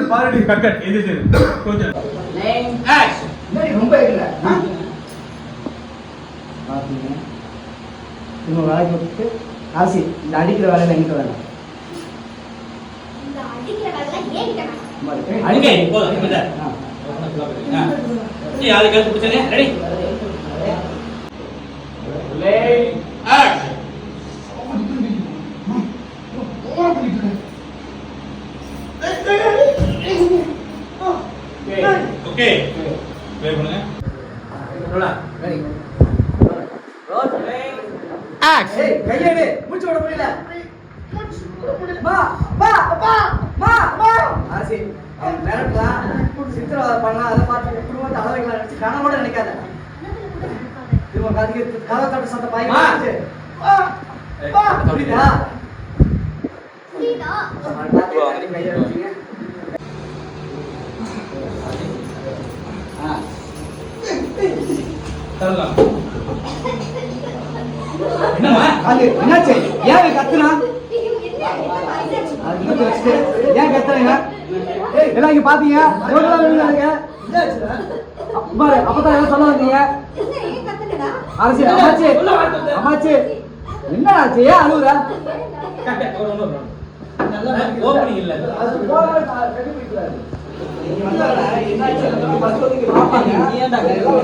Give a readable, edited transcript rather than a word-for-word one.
பாரடி கக்கட் எது கொஞ்சம் ரொம்ப இல்ல பாத்தீங்க இவங்க வேலைக்கு விட்டுட்டு ஆசி இந்த அடிக்கிற வேலையில எங்கிட்ட வேணும் ஓகே ப்ளே பண்ணுங்க ரோலா ரெடி ரோல் ப்ளே ஆக்ஷன் ஏய் கையெடு மூச்சு விட முடியல மா மா மா மா மா ஆசி அவன் மிரட்டா சித்திரவதை பண்ணா அதை பார்த்து குடும்பத்தை அளவைகளை நினைச்சு கனவோட நினைக்காத இவன் கதைக்கு கதை தட்டு சத்த பாய் வந்துச்சு புரியுதா கையை வச்சுங்க தரலாம் என்னம்மா அது என்னாச்சு ஏன் கத்துனா ஏன் கத்துறீங்க எல்லாம் இங்க பாத்தீங்க அப்பதான் என்ன சொல்ல வந்தீங்க அரசு அம்மாச்சி அம்மாச்சி என்ன ஆச்சு ஏன் அழுகுற ஓப்பனிங் இல்ல அது